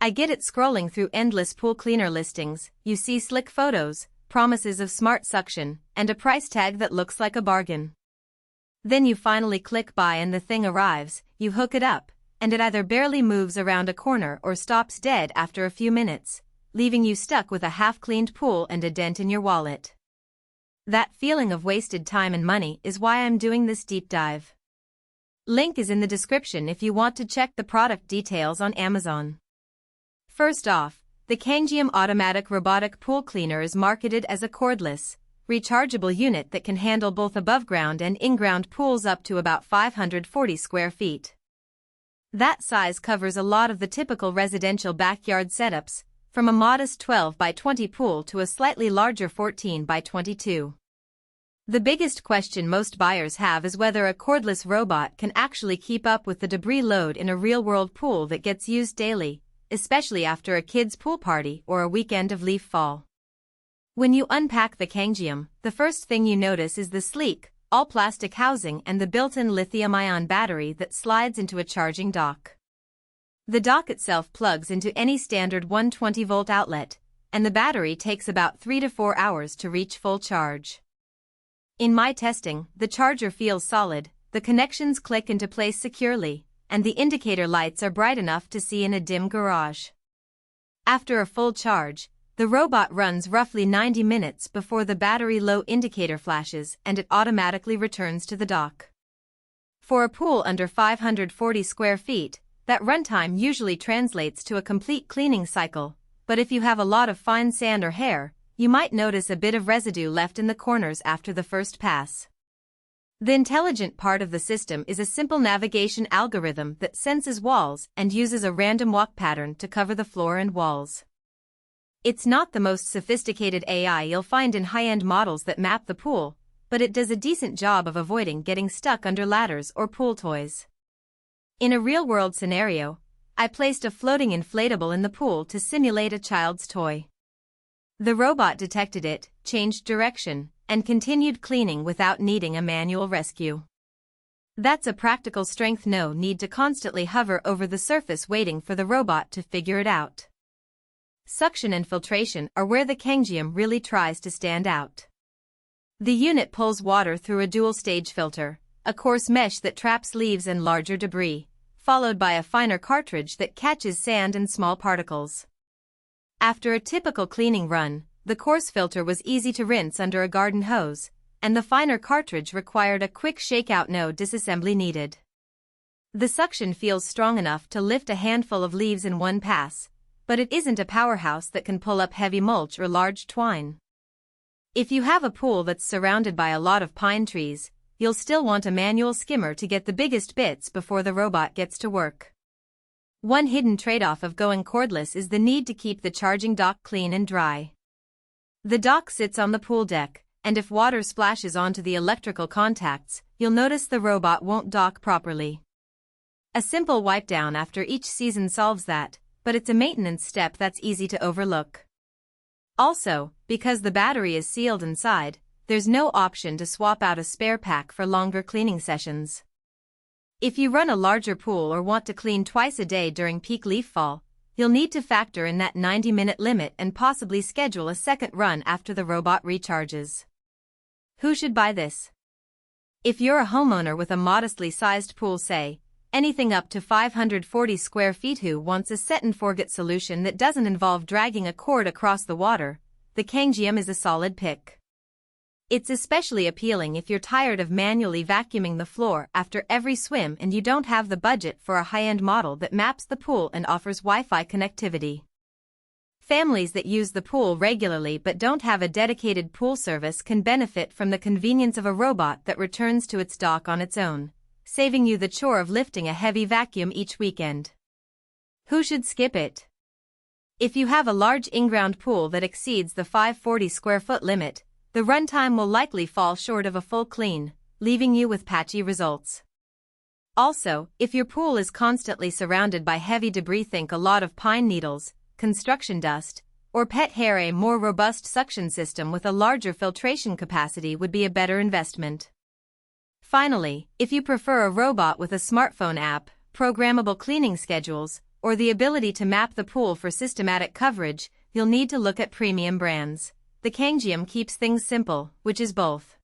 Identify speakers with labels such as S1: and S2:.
S1: I get it. Scrolling through endless pool cleaner listings, you see slick photos, promises of smart suction, and a price tag that looks like a bargain. Then you finally click buy and the thing arrives, you hook it up, and it either barely moves around a corner or stops dead after a few minutes, leaving you stuck with a half-cleaned pool and a dent in your wallet. That feeling of wasted time and money is why I'm doing this deep dive. Link is in the description if you want to check the product details on Amazon. First off, the KANGJIEM automatic robotic pool cleaner is marketed as a cordless, rechargeable unit that can handle both above-ground and in-ground pools up to about 540 square feet. That size covers a lot of the typical residential backyard setups, from a modest 12 by 20 pool to a slightly larger 14 by 22. The biggest question most buyers have is whether a cordless robot can actually keep up with the debris load in a real-world pool that gets used daily, especially after a kid's pool party or a weekend of leaf fall. When you unpack the KANGJIEM, the first thing you notice is the sleek, all-plastic housing and the built-in lithium-ion battery that slides into a charging dock. The dock itself plugs into any standard 120-volt outlet, and the battery takes about 3 to 4 hours to reach full charge. In my testing, the charger feels solid, the connections click into place securely, and the indicator lights are bright enough to see in a dim garage. After a full charge, the robot runs roughly 90 minutes before the battery low indicator flashes and it automatically returns to the dock. For a pool under 540 square feet, that runtime usually translates to a complete cleaning cycle, but if you have a lot of fine sand or hair, you might notice a bit of residue left in the corners after the first pass. The intelligent part of the system is a simple navigation algorithm that senses walls and uses a random walk pattern to cover the floor and walls. It's not the most sophisticated AI you'll find in high-end models that map the pool, but it does a decent job of avoiding getting stuck under ladders or pool toys. In a real-world scenario, I placed a floating inflatable in the pool to simulate a child's toy. The robot detected it, changed direction, and continued cleaning without needing a manual rescue. That's a practical strength. No need to constantly hover over the surface waiting for the robot to figure it out. Suction and filtration are where the KANGJIEM really tries to stand out. The unit pulls water through a dual-stage filter, a coarse mesh that traps leaves and larger debris, followed by a finer cartridge that catches sand and small particles. After a typical cleaning run, the coarse filter was easy to rinse under a garden hose, and the finer cartridge required a quick shakeout. No disassembly needed. The suction feels strong enough to lift a handful of leaves in one pass, but it isn't a powerhouse that can pull up heavy mulch or large twine. If you have a pool that's surrounded by a lot of pine trees, you'll still want a manual skimmer to get the biggest bits before the robot gets to work. One hidden trade-off of going cordless is the need to keep the charging dock clean and dry. The dock sits on the pool deck, and if water splashes onto the electrical contacts, you'll notice the robot won't dock properly. A simple wipe down after each season solves that, but it's a maintenance step that's easy to overlook. Also, because the battery is sealed inside, there's no option to swap out a spare pack for longer cleaning sessions. If you run a larger pool or want to clean twice a day during peak leaf fall, you'll need to factor in that 90-minute limit and possibly schedule a second run after the robot recharges. Who should buy this? If you're a homeowner with a modestly sized pool, say, anything up to 540 square feet who wants a set-and-forget solution that doesn't involve dragging a cord across the water, the KANGJIEM is a solid pick. It's especially appealing if you're tired of manually vacuuming the floor after every swim and you don't have the budget for a high-end model that maps the pool and offers Wi-Fi connectivity. Families that use the pool regularly but don't have a dedicated pool service can benefit from the convenience of a robot that returns to its dock on its own, saving you the chore of lifting a heavy vacuum each weekend. Who should skip it? If you have a large in-ground pool that exceeds the 540 square foot limit, the runtime will likely fall short of a full clean, leaving you with patchy results. Also, if your pool is constantly surrounded by heavy debris, think a lot of pine needles, construction dust, or pet hair, a more robust suction system with a larger filtration capacity would be a better investment. Finally, if you prefer a robot with a smartphone app, programmable cleaning schedules, or the ability to map the pool for systematic coverage, you'll need to look at premium brands. The KANGJIEM keeps things simple, which is both.